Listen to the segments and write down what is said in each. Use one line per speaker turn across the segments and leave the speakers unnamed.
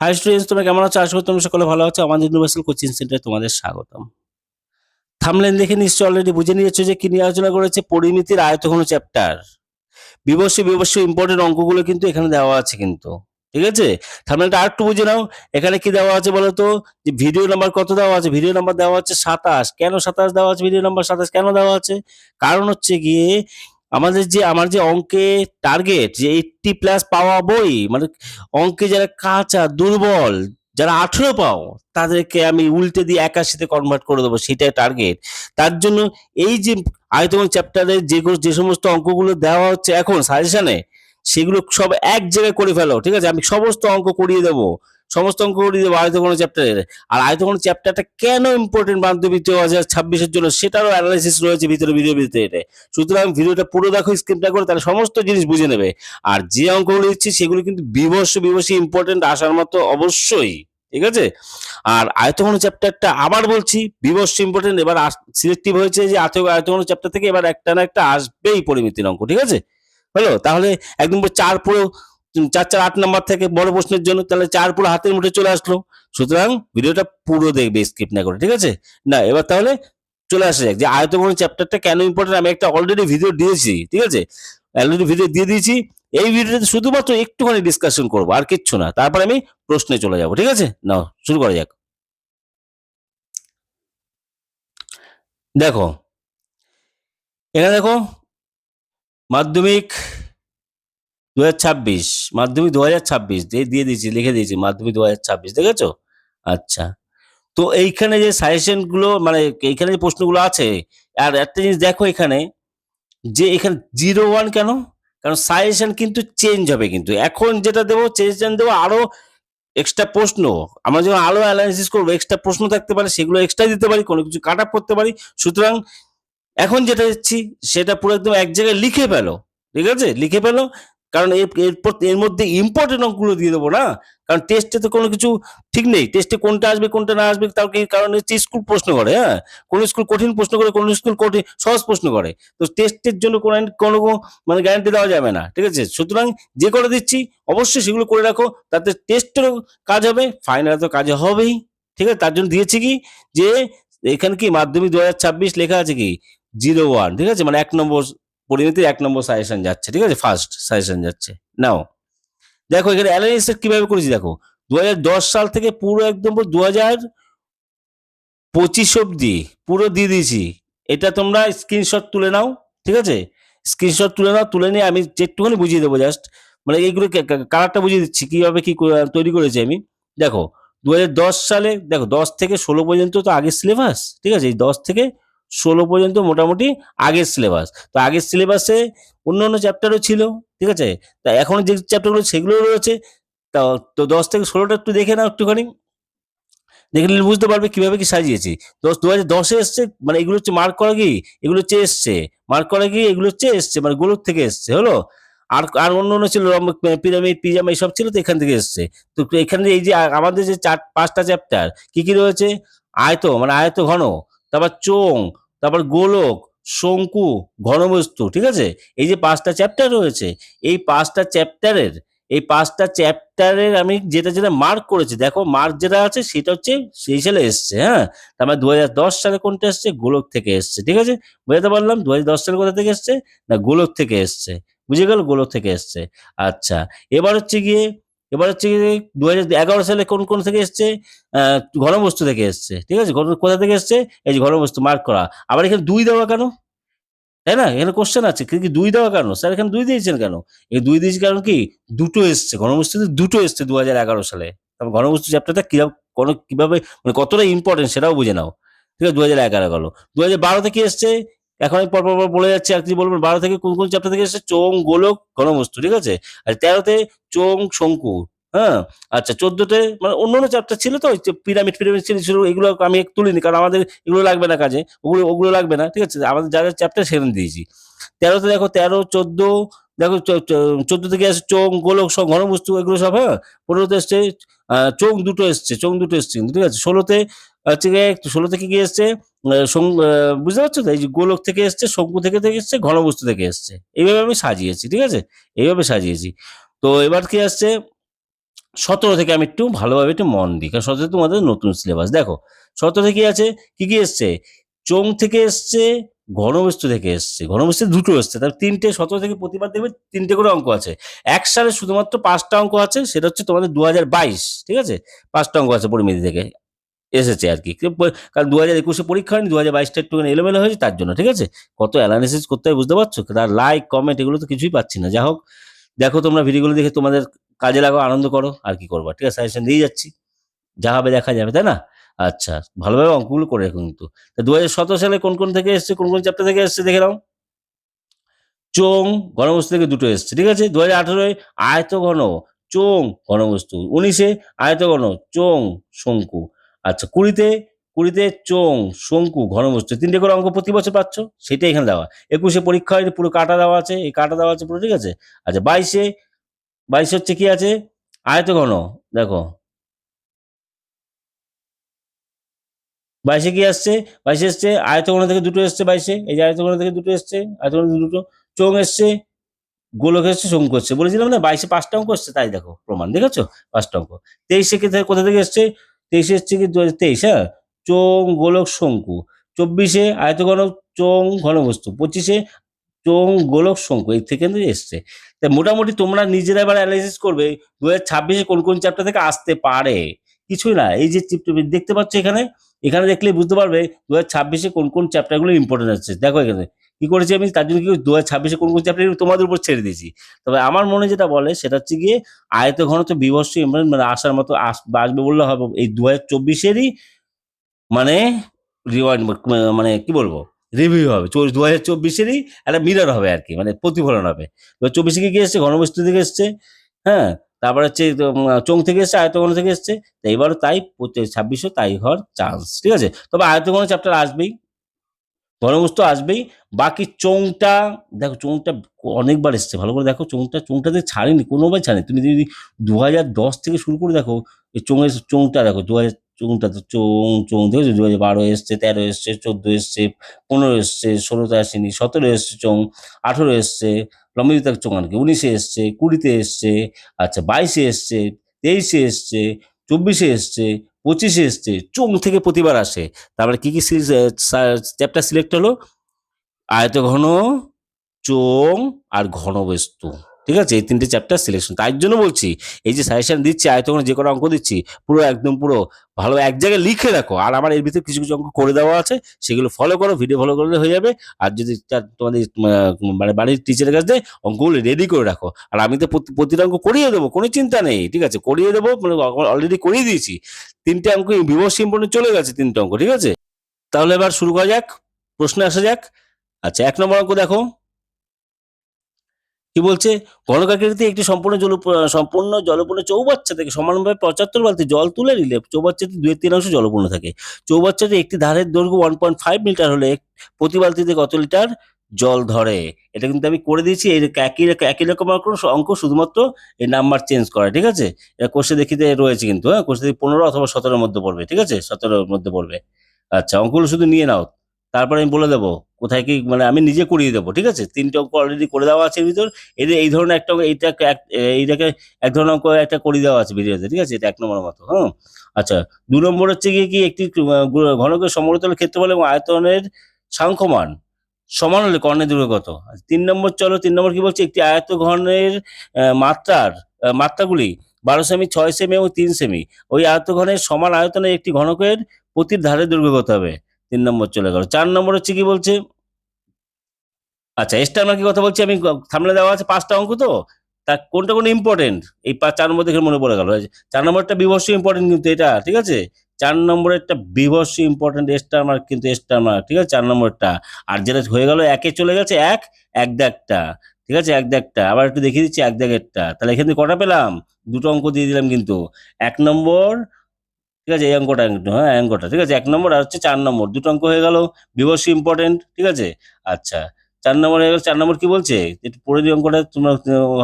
High students, তোমরা কেমন আছো? আশা করি তোমরা সকলে ভালো আছো। আমাদের ইউনিভার্সাল কোচিং সেন্টারে তোমাদের স্বাগতম। থাম্বনেল দেখে নিশ্চয়ই অলরেডি বুঝে নিয়েছো যে কি নিয়ে আলোচনা করেছে। পরিমিতির আয়তঘন চ্যাপ্টার। বিবস্ব ইম্পর্টেন্ট অঙ্কগুলো কিন্তু এখানে দেওয়া আছে কিন্তু, ঠিক আছে? থাম্বনেলটা আর একটু বুঝে নাও। এখানে কি দেওয়া আছে বলো তো? যে ভিডিও নাম্বার কত দেওয়া আছে? ভিডিও নাম্বার দেওয়া হচ্ছে 27। কেন 27 দেওয়া আছে? ভিডিও নাম্বার 27 কেন দেওয়া আছে? কারণ হচ্ছে গিয়ে আমার যে অঙ্কে টার্গেট যে 80+ পাওয়াবই, মানে অঙ্কে যারা কাঁচা দুর্বল, যারা 18 পাও, তাদেরকে আমি উল্টে দিয়ে 81-তে কনভার্ট করে দেবো, সেটাই টার্গেট। তার জন্য এই যে আয়তন চ্যাপ্টারে যে সমস্ত অঙ্কগুলো দেওয়া হচ্ছে এখন সাজেশনে, সেগুলো সব এক জায়গায় করে ফেলো, ঠিক আছে? আমি সমস্ত অঙ্ক করিয়ে দেবো, সমস্ত অঙ্ক করিয়ে দেবো আয়তঘন চ্যাপ্টারের। আর আয়তঘন চ্যাপ্টারটা কেন ইম্পর্টেন্ট মাধ্যমিক 2026-এর জন্য, সেটারও অ্যানালাইসিস রয়েছে ভিডিওর ভিতরে। সুতরাং ভিডিওটা পুরো দেখো, স্ক্রিপ্টটা করে, তাহলে সমস্ত জিনিস বুঝে নেবে। আর যে অঙ্কগুলো দিচ্ছি সেগুলো কিন্তু বিবস্ব ইম্পর্টেন্ট আসার মতো অবশ্যই, ঠিক আছে? আর আয়তঘন চ্যাপ্টারটা আবার বলছি বিবস্ব ইম্পর্টেন্ট। এবার সিলেক্টিভ হয়েছে যে আয়তঘন চ্যাপ্টার থেকে এবার একটা না একটা আসবেই পরিমিতির অঙ্ক, ঠিক আছে? হলো? তাহলে একদম 4 পুরো 4 4 8 নাম্বার থেকে বড় প্রশ্নের জন্য তাহলে 4 পুরো হাতের মুঠে চলে আসলো। সুতরাং ভিডিওটা পুরো দেখবে স্কিপ না করে, ঠিক আছে? না, এবার তাহলে চলে আসা যাক যে আয়তঘন চ্যাপ্টারটা কেন ইম্পর্টেন্ট। আমি একটা অলরেডি ভিডিও দিয়েছি, ঠিক আছে? অলরেডি ভিডিও দিয়ে দিয়েছি। এই ভিডিওতে শুধুমাত্র একটুখানি ডিসকাশন করবো, আর কিচ্ছু না। তারপর আমি প্রশ্নে চলে যাবো, ঠিক আছে? নাও শুরু করা যাক। দেখো, এখানে দেখো, মাধ্যমিক 2026, মাধ্যমিক 2026 দিয়ে দিয়েছি, লিখে দিয়েছি মাধ্যমিক 2026, দেখেছো? আচ্ছা, তো এইখানে যে সাজেশন গুলো, মানে এইখানে যে প্রশ্নগুলো আছে, আর একটা জিনিস দেখো এখানে, যে এখানে 01 কেন? কারণ সাজেশন কিন্তু চেঞ্জ হবে, কিন্তু এখন যেটা দেবো সাজেশন দেবো আরো এক্সট্রা প্রশ্ন। আমরা যখন আরো অ্যানালাইসিস করবো, এক্সট্রা প্রশ্ন থাকতে পারে, সেগুলো এক্সট্রা দিতে পারি, কোনো কিছু কাট আপ করতে পারি। সুতরাং এখন যেটা দিচ্ছি সেটা পুরো একদম এক জায়গায় লিখে ফেলো, ঠিক আছে? লিখে ফেলো, কারণ এরপর এর মধ্যে ইম্পর্টেন্ট অঙ্কগুলো দিয়ে দেবো না। কারণ টেস্টে তো কোনো কিছু ঠিক নেই, টেস্টে কোনটা আসবে কোনটা না আসবে তার কি কারণ হচ্ছে স্কুল প্রশ্ন করে, হ্যাঁ? কোন স্কুল কঠিন প্রশ্ন করে, কোন স্কুল কঠিন সহজ প্রশ্ন করে। তো টেস্টের জন্য কোনো মানে গ্যারান্টি দেওয়া যাবে না, ঠিক আছে? সুতরাং যে করে দিচ্ছি অবশ্যই সেগুলো করে রাখো, তাতে টেস্টেরও কাজ হবে, ফাইনালে তো কাজ হবেই, ঠিক আছে? তার জন্য দিয়েছি কি, যে এখানে কি মাধ্যমিক 2026 লেখা আছে কি 01, ঠিক আছে? মানে 1 নম্বর পরিমিতির 1 নম্বর সাজেশন যাচ্ছে, ঠিক আছে? ফার্স্ট সাজেশন যাচ্ছে। নাও দেখো এখানে অ্যানালাইসিস কিভাবে করেছি, দেখো 2010 সাল থেকে পুরো একদম 2025 অব্দি পুরো দিয়ে দিয়েছি। এটা তোমরা স্ক্রিনশট তুলে নাও, ঠিক আছে? স্ক্রিনশট তুলে নাও, তুলে নিয়ে আমি একটুখানি বুঝিয়ে দেবো জাস্ট, মানে এইগুলো কালারটা বুঝিয়ে দিচ্ছি কিভাবে কি তৈরি করেছি আমি। দেখো 2010 সালে, দেখো 10 থেকে 16 পর্যন্ত তো আগের সিলেবাস, ঠিক আছে? এই 10 থেকে 16 পর্যন্ত মোটামুটি আগের সিলেবাস। তো আগের সিলেবাসে অন্য চ্যাপ্টারও ছিল, ঠিক আছে? তা এখন যে চ্যাপ্টারগুলো সেগুলো রয়েছে। তো তো 10 থেকে 16টা একটু দেখে নাও একটুখানি, দেখে নিলে বুঝতে পারবে কিভাবে কি সাজিয়েছি। 2010-এ এসছে, মানে এগুলো হচ্ছে মার্ক করা কি, এগুলো হচ্ছে এসছে মার্ক করা কি, এগুলো হচ্ছে এসছে, মানে গোলক থেকে এসছে, হলো? আর আর অন্য ছিল পিরামিড, পিজামা, এইসব ছিল, তো এখান থেকে এসছে। তো এখানে এই যে আমাদের যে 5টা চ্যাপ্টার কি কি রয়েছে, আয়ত মানে আয়ত ঘন, তারপর চোং, তারপর গোলক, শঙ্কু, ঘনবস্তু, ঠিক আছে? এই যে 5টা চ্যাপ্টার রয়েছে, এই 5টা চ্যাপ্টারের আমি যেটা যেটা মার্ক করেছি, দেখো মার্ক যেটা আছে সেটা হচ্ছে সেই সালে এসছে, হ্যাঁ? তার মানে 2010 সালে কোনটা এসছে, গোলক থেকে এসছে, ঠিক আছে? বুঝতে পারলাম 2010 সালে কোথা থেকে এসছে, না গোলক থেকে এসছে। বুঝে গেল, গোলক থেকে এসছে। আচ্ছা, এবার হচ্ছে গিয়ে এবার হচ্ছে গিয়ে 2011 সালে কোন কোন থেকে এসছে, ঘনবস্তু থেকে এসছে, ঠিক আছে? কোথা থেকে এসছে, এই যে ঘনবস্তু মার্ক করা। আবার এখানে 2 দেওয়া কেন, তাই না? এখানে কোশ্চেন আছে কি 2 দেওয়া কেন? স্যার এখানে 2 দিয়েছেন কেন? এই 2 দিয়েছি কারণ কি, দুটো এসছে ঘনবস্তুতে, দুটো এসছে 2011 সালে। তারপর ঘনবস্তু চ্যাপ্টারটা কিভাবে মানে কতটা ইম্পর্টেন্ট সেটাও বুঝে নাও, ঠিক আছে? 2011 গেল। 2012-তে কি এসছে, এখন আমি পর বলে যাচ্ছি, আর কি বলবো। 12 থেকে কোন চ্যাপ্টার থেকে এসছে, চোং, গোলক, ঘনবস্তু, ঠিক আছে? আর 13-তে চোং, শঙ্কু, হ্যাঁ? আচ্ছা, 14-তে মানে অন্যান্য চ্যাপ্টার ছিল, তো পিরামিড ছিল, এগুলো আমি তুলিনি, কারণ আমাদের এগুলো লাগবে না কাজে, ওগুলো লাগবে না, ঠিক আছে? আমাদের যা চ্যাপ্টার সেখানে দিয়েছি। 13-তে দেখো, 13, 14, দেখো 14 থেকে আসছে চোং, গোলক, সব ঘনবস্তু, এগুলো সব, হ্যাঁ? 15-তে এসছে চোং দুটো এসছে, ঠিক আছে? 16-তে হচ্ছে গিয়ে, 16 থেকে কি এসছে, বুঝতে পারছো তো? এই যে গোলক থেকে এসছে, শঙ্কু থেকে এসছে, ঘনবস্তু থেকে এসছে। এইভাবে আমি সাজিয়েছি, ঠিক আছে? এইভাবে সাজিয়েছি। তো এবার কি আসছে, 17 থেকে আমি একটু ভালোভাবে একটু মন দিই, কারণ 17 তোমাদের নতুন সিলেবাস। দেখো 17 কি আছে, কি কি এসছে, চোং থেকে এসছে, ঘনবস্তু থেকে এসছে, ঘনবস্তু দুটো এসছে, তার তিনটে 17 থেকে প্রতিবার দেখবে তিনটে করে অঙ্ক আছে। এক সালে শুধুমাত্র 5টা অঙ্ক আছে, সেটা হচ্ছে তোমাদের 2022, ঠিক আছে, 5টা অঙ্ক আছে পরিমিতি থেকে এসেছে আর কি। কারণ 2021-এ পরীক্ষা হয়নি, 2022টা একটুখানি এলোমেলো হয়েছে তার জন্য, ঠিক আছে। কত অ্যানালিসিস করতে হয় বুঝতে পারছো, তার লাইক কমেন্ট এগুলো তো কিছুই পাচ্ছি না। যা হোক, দেখো তোমরা ভিডিওগুলো দেখে তোমাদের কাজে লাগাও, আনন্দ করো, আর কি করবা, ঠিক আছে, সাজেশন দিয়ে যাচ্ছি, যা হবে দেখা যাবে, তাই না? আচ্ছা, ভালোভাবে অঙ্কগুলো করে রেখো কিন্তু। তা 2017 সালে কোন কোন থেকে এসছে, কোন কোন চ্যাপ্টার থেকে এসছে দেখে নাও। চোং, ঘনবস্তু থেকে দুটো এসছে, ঠিক আছে। 2018-এ আয়ত ঘন, চোং, ঘনবস্তু। 19-এ আয়ত ঘন, চোং, শঙ্কু। আচ্ছা, কুড়িতে চোং, শঙ্কু, ঘনবস্তু, তিনটে করে অঙ্ক প্রতি বছর পাচ্ছ, সেটাই এখানে দেওয়া। 21-এ পরীক্ষা হয়নি, পুরো কাটা দেওয়া আছে, এই কাটা দেওয়া আছে পুরো, ঠিক আছে। আচ্ছা, 22-এ হচ্ছে কি আছে, আয়ত ঘন, দেখো 22-এ কি আসছে, 22-এ এসছে আয়তঘন থেকে দুটো এসছে, 22-এ এই যে আয়তঘন থেকে দুটো এসছে, আয়তঘন থেকে দুটো, চোঙ এসছে, গোলক এসছে, শঙ্কু এসছে, বলেছিলাম না 22-এ 5টা অঙ্ক এসছে, তাই দেখো প্রমাণ দেখেছো, 5টা অঙ্ক। 23-এ কোথা থেকে এসছে, 23-এ এসছে কি 2023, হ্যাঁ, চোঙ, গোলক, শঙ্কু। 24-এ আয়তঘন, চোঙ, ঘনবস্তু। 25-এ চোঙ, গোলক, শঙ্কু, এই থেকে কিন্তু এসছে। তাই মোটামুটি তোমরা নিজেরা এবার অ্যানালাইসিস করবে 2026-এ কোন কোন চ্যাপ্টার থেকে আসতে পারে। কিছুই না, এই যে দেখতে পাচ্ছ এখানে, এখানে দেখলে বুঝতে পারবে 2026-এ কোন কোন চ্যাপ্টারগুলো ইম্পর্টেন্ট আছে। দেখো এখানে কি করেছি আমি, তার জন্য কি 2026-এ কোন কোন চ্যাপ্টার তোমাদের উপর ছেড়ে দিয়েছি। তবে আমার মনে যেটা বলে সেটা হচ্ছে গিয়ে আয়ত ঘনত্ব বিভৎস ইম্পর্টেন্ট, মানে আসার মতো আসবে বললে হবে, এই 2024-এরই মানে রিওয়াইন্ড, মানে কি বলবো, রিভিউ হবে 2024-এরই একটা মিরর হবে আর কি, মানে প্রতিফলন হবে। 2024-এ কি এসছে, ঘনবস্তু থেকে এসছে, হ্যাঁ, তারপর হচ্ছে চোঙ থেকে এসছে, আয়তঘন থেকে এসছে। তো এবারও তাই 26-ও তাই হওয়ার চান্স, ঠিক আছে। তবে আয়তঘন চ্যাপ্টার আসবেই, ঘনবস্তু আসবেই। বাকি চোঙটা, দেখো চোঙটা অনেকবার এসছে, ভালো করে দেখো চোঙটাতে ছাড়েনি, কোনোবার ছাড়েনি। তুমি যদি 2010 থেকে শুরু করে দেখো, এই চোঙটা দেখো, 2000 চোঙটা তো চোঙ দেখেছো, 2012 এসছে, 13 এসছে, 14 এসছে, 15 এসছে, 16তে আসেনি, 17 এসছে চোঙ, 18 এসছে, লম্বিত চোঙ আর কি, 19-এ এসছে, 20-তে এসছে, আচ্ছা 22-এ এসছে, 23-এ এসছে, 24-এ এসছে, 25-এ এসছে, চোঙ থেকে প্রতিবার আসে। তারপরে কি কি চ্যাপ্টার সিলেক্ট হলো, আয়তঘন, চোঙ আর ঘনবস্তু, ঠিক আছে, এই তিনটে চ্যাপ্টার সিলেকশন। তাই জন্য বলছি, এই যে সাজেশন দিচ্ছি, আয়তঘন যে কোনো অঙ্ক দিচ্ছি, পুরো একদম পুরো ভালো এক জায়গায় লিখে রাখো। আর আমার এর ভিতরে কিছু কিছু অঙ্ক করে দেওয়া আছে, সেগুলো ফলো করো, ভিডিও ফলো করলে হয়ে যাবে। আর যদি তোমাদের মানে বাড়ির টিচারের কাছে অঙ্কগুলো রেডি করে রাখো। আর আমি তো প্রতিটা অঙ্ক করিয়ে দেবো, কোনো চিন্তা নেই, ঠিক আছে, করিয়ে দেবো, মানে অলরেডি করিয়ে দিয়েছি। তিনটে অঙ্ক বিভৎস ইম্পর্টেন্ট চলে গেছে, তিনটে অঙ্ক, ঠিক আছে। তাহলে এবার শুরু করা যাক, প্রশ্নে আসা যাক। আচ্ছা, 1 নম্বর অঙ্ক দেখো কি বলছে, ঘনকাকৃতিতে একটি সম্পূর্ণ জলপূর্ণ চৌবাচ্চা থেকে সমানভাবে 75 বালতি জল তুলে নিলে চৌবাচ্চাটি 2/3 জলপূর্ণ থাকে। চৌবাচ্চাটি একটি ধারের দৈর্ঘ্য 1.5 মিটার হলে প্রতি বালতিতে কত লিটার জল ধরে। এটা কিন্তু আমি করে দিয়েছি, একই রকম অঙ্ক, শুধুমাত্র এই নাম্বার চেঞ্জ করা, ঠিক আছে। এটা কোর্সে দেখিতে রয়েছে কিন্তু, হ্যাঁ, কোর্সে 15 অথবা 17-এর মধ্যে পড়বে, ঠিক আছে, 17-এর মধ্যে পড়বে। আচ্ছা, অঙ্কগুলো শুধু নিয়ে নাও, তারপরে আমি বলে দেবো কোথায় কি, মানে আমি নিজে করিয়ে দেবো, ঠিক আছে। 3টে অঙ্ক অলরেডি করে দেওয়া আছে এর ভিতর। এই ধরনের একটা অঙ্ক, এইটাকে এক ধরনের অঙ্ক একটা করে দেওয়া আছে ভিডিওতে, ঠিক আছে, এটা 1 নম্বরের মতো, হ্যাঁ। আচ্ছা, 2 নম্বর হচ্ছে গিয়ে কি, একটি ঘনকের সমতলের ক্ষেত্রফল এবং আয়তনের সাংখ্যমান সমান হলে কর্ণের দৈর্ঘ্য কত। 3 নম্বর, চলো 3 নম্বর কি বলছে, একটি আয়ত ঘনের মাত্রাগুলি 12 সেমি, 6 সেমি এবং 3 সেমি। ওই আয়তঘনের সমান আয়তনের একটি ঘনকের প্রতি ধারের দৈর্ঘ্য কত হবে। 3 নম্বর চলে গেল। 4 নম্বর হচ্ছে কি বলছে, আচ্ছা এক্সটার মার্কের কথা বলছি আমি, সামনে দেওয়া আছে 5টা অঙ্ক, তো তা কোনটা কোন ইম্পর্টেন্ট, এই 4 নম্বর দেখে মনে পড়ে গেল। 4 নম্বরটা বিভৎস ইম্পর্টেন্ট কিন্তু এটা, ঠিক আছে। 4 নম্বরেরটা বিভৎস ইম্পর্টেন্ট, স্টার মার্ক কিন্তু, স্টার মার্ক, ঠিক আছে, 4 নম্বরটা। আর যেটা হয়ে গেল, একে চলে গেছে, এক দাগটা, ঠিক আছে, এক দাগটা আবার একটু দেখিয়ে দিচ্ছি, এক দাগেরটা। তাহলে এখানে কটা পেলাম, দুটো অঙ্ক দিয়ে দিলাম কিন্তু, 1 নম্বর, ঠিক আছে, এই অঙ্কটা একটু, হ্যাঁ, অঙ্কটা, ঠিক আছে, 1 নম্বর আর হচ্ছে 4 নম্বর, দুটো অঙ্ক হয়ে গেল, বিভৎস ইম্পর্টেন্ট, ঠিক আছে। আচ্ছা, 4 নম্বর হয়ে গেল। 4 নম্বর কি বলছে, একটু পড়ে দিই অঙ্কটা, তোমরা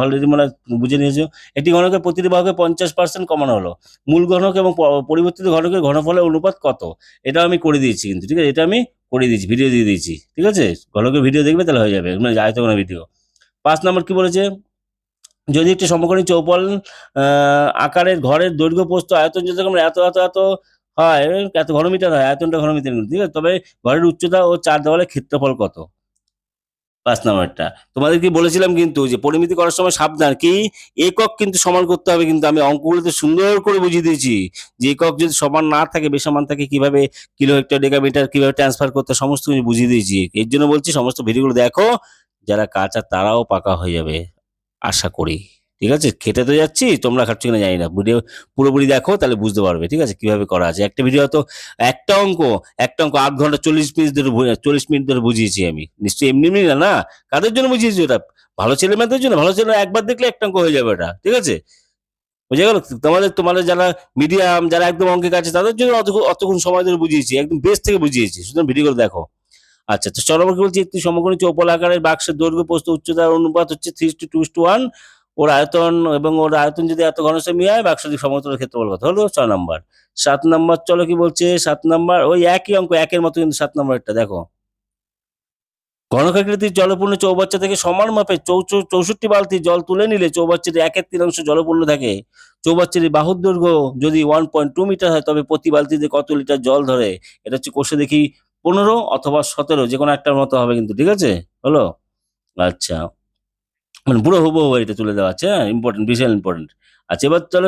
অলরেডি মানে বুঝে নিয়েছো। একটি ঘনকের প্রতিটি বাহুকে 50% কমানো হলো, মূল ঘনক এবং পরিবর্তিত ঘনকের ঘনফলের অনুপাত কত। এটা আমি করে দিয়েছি কিন্তু, ঠিক আছে, এটা আমি করে দিয়েছি, ভিডিও দিয়ে দিয়েছি, ঠিক আছে। ঘনকের ভিডিও দেখবে তাহলে হয়ে যাবে, মানে আয়তঘনের ভিডিও। 5 নম্বর কি বলেছে, যদি একটি সমকোণী চৌপল আকারের ঘরের দৈর্ঘ্য প্রস্থ আয়তন যথাক্রমে এত এত এত হয়, এত ঘনমিটার হয়, আয়তনটা ঘনমিটার, ঠিক আছে? তবে ঘরের উচ্চতা ও 4 দেওয়ালের ক্ষেত্রফল কত? ৫ নাম্বারটা। তোমাদেরকে বলেছিলাম কিন্তু যে পরিমিতি করার সময় সাবধান, কি একক কিন্তু সমান করতে হবে, কিন্তু আমি অঙ্কগুলোতে সুন্দর করে বুঝিয়ে দিয়েছি যে একক যদি সমান না থাকে, বেসমান থাকে, কিভাবে কিলো, হেক্টর, ডেকামিটার কিভাবে ট্রান্সফার করতে হয়, সমস্ত কিছু বুঝিয়ে দিয়েছি। এর জন্য বলছি সমস্ত ভিডিওগুলো দেখো, যারা কাঁচা তারাও পাকা হয়ে যাবে আশা করি। ঠিক আছে? খেতে তো যাচ্ছি, তোমরা খাচ্ছ কিনা জানি না। ভিডিও পুরোপুরি দেখো, তাহলে বুঝতে পারবে। ঠিক আছে? কিভাবে করা আছে। একটা ভিডিও তো একটা অঙ্ক একটা অঙ্ক ৮ ঘন্টা ৪০ মিনিট ধরে ৪০ মিনিট ধরে বুঝিয়েছি আমি। নিশ্চয়ই এমনি এমনি না, না? কাদের জন্য বুঝিয়েছি ওটা? ভালো ছেলেমেয়েদের জন্য। ভালো ছেলেরা একবার দেখলে একটা অঙ্ক হয়ে যাবে ওটা। ঠিক আছে? বুঝে গেল? তোমাদের তোমাদের যারা মিডিয়াম, যারা একদম অঙ্কের কাছে, তাদের জন্য অতক্ষণ সময় ধরে বুঝিয়েছি। একদম বেস থেকে বুঝিয়েছি। সুতরাং ভিডিওগুলো দেখো। আচ্ছা, তো চলো আমরা কি বলছি, একটি সমকোণী চৌপল আকারের বাক্সের দৈর্ঘ্য প্রস্থ উচ্চতার অনুপাত হচ্ছে 3:2:1। ওর আয়তন এবং ওর আয়তন যদি এত ঘন সেমি হয়, বাক্সটির সমতলের ক্ষেত্রফল কত হলো? 6 নাম্বার। 7 নাম্বার, চলো কি বলছে 7 নাম্বার, ওই একই অঙ্ক, একের মতো কিন্তু 7 নাম্বারটা দেখো। ঘনকাকৃতির জলপূর্ণ চৌবাচ্চা থেকে সমান মাপে 64 বালতি জল তুলে নিলে চৌবাচ্চাটি 1/3 জলপূর্ণ থাকে। চৌবাচ্চাটির বাহুর দৈর্ঘ্য যদি 1.2 মিটার হয়, তবে প্রতি বালতিতে কত লিটার জল ধরে? এটা হচ্ছে কোষে দেখি 15 অথবা 17, যে কোনো একটার মতো হবে কিন্তু। ঠিক আছে? হলো? আচ্ছা, মানে পুরো হুবহু এটা তুলে দেওয়া আছে। হ্যাঁ, ইম্পর্টেন্ট, বিশাল ইম্পর্টেন্ট। আচ্ছা, এবার চলো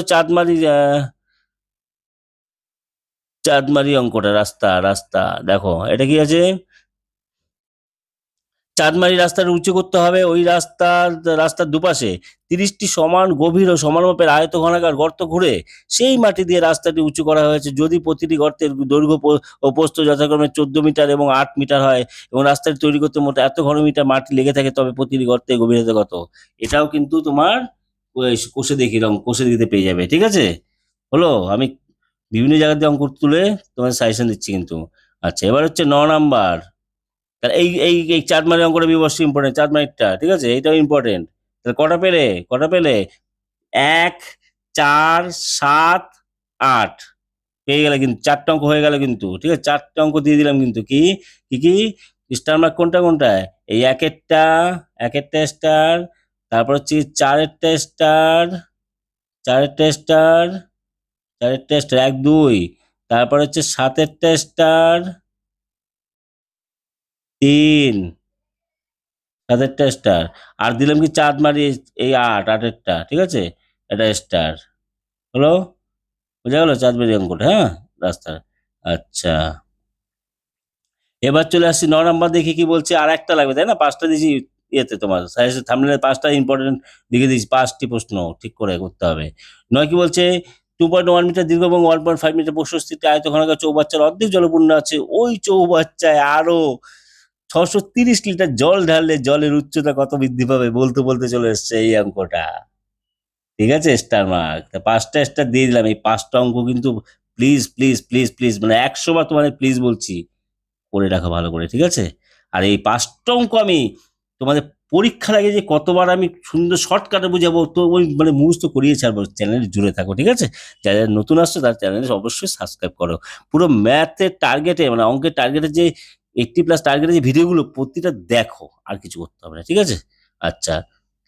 চাঁদমারি অঙ্কটা। রাস্তা রাস্তা দেখো, এটা কি আছে? চাঁদমারি রাস্তাটা উঁচু করতে হবে। ওই রাস্তার দুপাশে 30টি সমান গভীর ও সমান মাপের আয়ত ঘনাকার গর্ত ঘুরে সেই মাটি দিয়ে রাস্তাটি উঁচু করা হয়েছে। যদি প্রতিটি গর্তের দৈর্ঘ্য ও প্রস্থ যথাক্রমে 14 মিটার এবং 8 মিটার হয় এবং রাস্তাটি তৈরি করতে মোট এত ঘনমিটার মাটি লেগে থাকে, তবে প্রতিটি গর্তের গভীরতা কত? এটাও কিন্তু তোমার ওই কোষে দেখিলাম, কোষে দিতে পেয়ে যাবে। ঠিক আছে? হলো? আমি বিভিন্ন জায়গা দিয়ে অঙ্ক তুলে তোমার সাজেশন দিচ্ছি কিন্তু। আচ্ছা, এবার হচ্ছে 9 নাম্বার। তাহলে এই চাঁদমারি অঙ্কটা বিবশ্যই ইম্পর্টেন্ট, চাঁদমারিটা। ঠিক আছে? এইটাও ইম্পর্টেন্ট। তাহলে কটা পেলে? ১, ৪, ৭, ৮ পেয়ে গেলে কিন্তু। ৪টা অঙ্ক হয়ে গেল কিন্তু। ঠিক আছে? ৪টা অঙ্ক দিয়ে দিলাম কিন্তু। কি কি কি স্টার মার্ক কোনটা কোনটা? এই একেরটা স্টার, তারপর হচ্ছে চারেরটা স্টার, চারেরটা স্টার, চারেরটা স্টার ১, ২, তারপর হচ্ছে ৭এরটা স্টার, ৩, ৭এরটা স্টার, আর দিলাম কি চাঁদমারি এই ৮এরটা। ঠিক আছে? এটা স্টার। হলো? বোঝা গেল চাঁদমারি অঙ্কটা? হ্যাঁ, রাস্তার। আচ্ছা, এবার চলে আসছি ৯ নাম্বার। দেখি কি বলছে। আর একটা লাগবে, তাই না? ৫টা দিয়েছি ইয়েতে, তোমার সাজেশন থাম্বনেইলে ৫টা ইম্পর্টেন্ট লিখে দিয়েছি। ৫টি প্রশ্ন ঠিক করে করতে হবে। ৯ কি বলছে? 2.1 মিটার দীর্ঘ এবং 1.5 মিটার প্রশস্তিতে আয়তঘনাকার চৌবাচ্চার অর্ধেক জলপূর্ণ আছে। ওই চৌবাচ্চায় আরো ৬৩০ লিটার জল ঢাললে জলের উচ্চতা কত বৃদ্ধি পাবে? বলতে বলতে চলে এসছে এই অঙ্কটা। ঠিক আছে? Star mark. ৫টা স্টার দিয়ে দিলাম। এই ৫টা অঙ্ক কিন্তু প্লিজ প্লিজ প্লিজ প্লিজ, মানে ১০০ বার তোমাদের প্লিজ বলছি, করে রাখা ভালো করে। ঠিক আছে? আর এই ৫টা অঙ্ক আমি তোমাদের পরীক্ষার আগে যে কতবার আমি সুন্দর শর্টকাটে বুঝাবো, তো ওই মানে মুখস্থ করিয়ে ছাড়বো। চ্যানেলে জুড়ে থাকো। ঠিক আছে? যারা নতুন আসছো তার চ্যানেলে অবশ্যই সাবস্ক্রাইব করো। পুরো ম্যাথের টার্গেটে, মানে অঙ্কের টার্গেটে যে 80+ টার্গেটে যে ভিডিওগুলো, প্রতিটা দেখো, আর কিছু করতে হবে না। ঠিক আছে? আচ্ছা,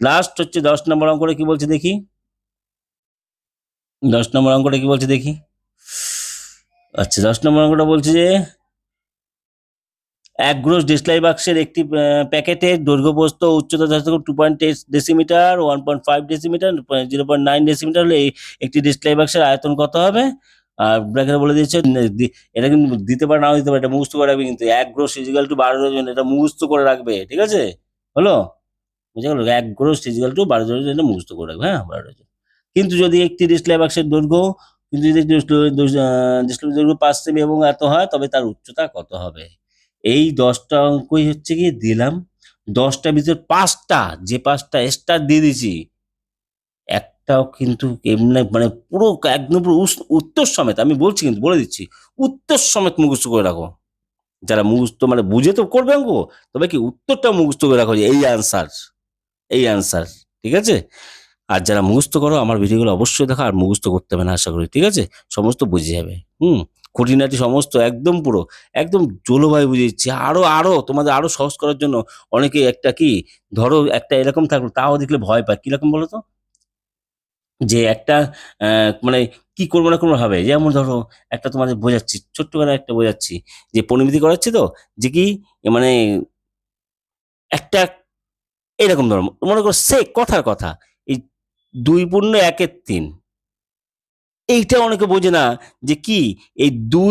লাস্ট হচ্ছে ১০ নম্বর অঙ্কটা কি বলছে দেখি। ১০ নম্বর অঙ্কটা কি বলছে দেখি। আচ্ছা, ১০ নম্বর অঙ্কটা বলছে যে এক গ্রোস দেশলাই বাক্সের একটি প্যাকেটের দৈর্ঘ্য প্রস্থ ও উচ্চতা যথাক্রমে 2.8 ডেসিমিটার, 1.5 ডেসিমিটার, 0.9 ডেসিমিটার হলে একটি দেশলাই বাক্সের আয়তন কত হবে? আর ব্র্যাকেটে বলে দিয়েছে এটা কিন্তু দিতে পারে, নাও দিতে পারে, এটা মুখস্থ করে রাখবে কিন্তু। ১ গ্রোস ইজিক্যাল টু 12 ডজন, এটা মুখস্থ করে রাখবে। ঠিক আছে? হলো? বুঝা গেল? ১ গ্রোস ইজিক্যাল টু 12 ডজন, এটা মুখস্থ করে রাখবে। হ্যাঁ, 12 ডজন। কিন্তু যদি একটি দেশলাই বাক্সের দৈর্ঘ্য কিন্তু যদি দেশলাই দৈর্ঘ্য ৫ সেমি এবং এত হয়, তবে তার উচ্চতা কত হবে? এই ১০টা অঙ্কই হচ্ছে গিয়ে দিলাম। ১০টার ভিতর ৫টা, যে ৫টা স্টার দিয়ে দিছি, একটাও কিন্তু এমনি মানে পুরো একদম পুরো উত্তর সমেত, আমি বলছি কিন্তু, বলে দিচ্ছি, উত্তর সমেত মুখস্থ করে রাখো। যারা মুখস্থ মানে বুঝে তো করবে অঙ্ক, তবে কি উত্তরটা মুখস্থ করে রাখো যে এই আনসার, এই আনসার। ঠিক আছে? আর যারা মুখস্থ করো আমার ভিডিওগুলো অবশ্যই দেখো, আর মুখস্থ করতে হবে না আশা করি। ঠিক আছে? সমস্ত বুঝে যাবে। খুঁটিনাটি সমস্ত একদম পুরো একদম জলবায়ু বুঝে দিচ্ছি। আরো তোমাদের আরো সহজ করার জন্য অনেকে একটা কি, ধরো একটা এরকম থাকলো, তাও দেখলে ভয় পায়। কিরকম বলো তো? যে একটা মানে কি করবো না করবো হবে, যেমন ধরো একটা তোমাদের বোঝাচ্ছি, ছোট্ট করে একটা বোঝাচ্ছি, যে পরিমিতি করাচ্ছি তো, যে কি মানে একটা এরকম ধরো, মনে করো সে কথার কথা, এই 2 × 1 = 3, এইটা অনেকে বোঝে না, যে কি এই 2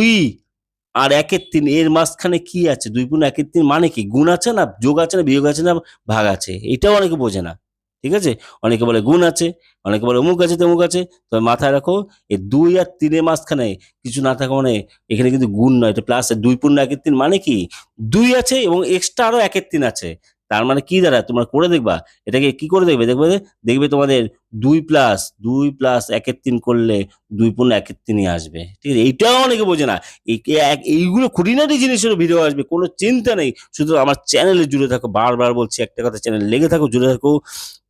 আর 1 = 3 এর মাঝখানে কি আছে, 2 × 1 = 3 মানে কি, গুণ আছে না যোগ আছে না বিয়োগ আছে না ভাগ আছে, এটাও অনেকে বোঝে না। ঠিক আছে, অনেকে বলে গুণ আছে, অনেকে বলে অমুক আছে তমুক আছে। তবে মাথায় রাখো, এই 2 আর 3 এর মাঝখানে কিছু না থাকা মানে এখানে কিন্তু গুণ নয়, এটা প্লাস। 2 × 1 = 3 মানে কি, 2 আছে এবং এক্সট্রা আরো 1 × 3 আছে। তার মানে কি দাঁড়ায়, তোমরা করে দেখবা, এটাকে কি করে দেখবে, দেখবে দেখবে তোমাদের 2 + 2 + 1 = 3 করলে 2 × 1 = 3 আসবে। ঠিক আছে, এইটাও অনেকে বোঝে না। এইগুলো খুঁটিনাটি জিনিসের ভিডিও আসবে, কোনো চিন্তা নেই। শুধু আমার চ্যানেলে জুড়ে থাকো, বারবার বলছি একটা কথা, চ্যানেলে লেগে থাকো, জুড়ে থাকো।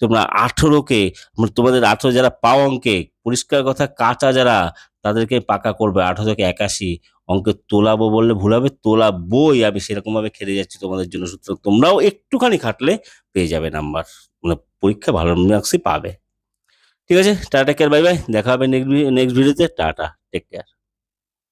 তোমরা 18কে, তোমাদের 18 যারা পাও অঙ্কে, পরিষ্কার কথা কাঁচা যারা, তাদেরকে পাকা করবে 18 থেকে 81। অঙ্কে তোলাবো বললে ভুল হবে, তোলাবই, আমি সেরকম ভাবে খেলে যাচ্ছি তোমাদের জন্য। সুতরাং তোমরাও একটুখানি খাটলে পেয়ে যাবে নাম্বার, মানে পরীক্ষা ভালো মার্কসই পাবে। ঠিক আছে, টাটা কেয়ার, বাই বাই, দেখা হবে নেক্সট ভিডিওতে, টাটা, টেক কেয়ার।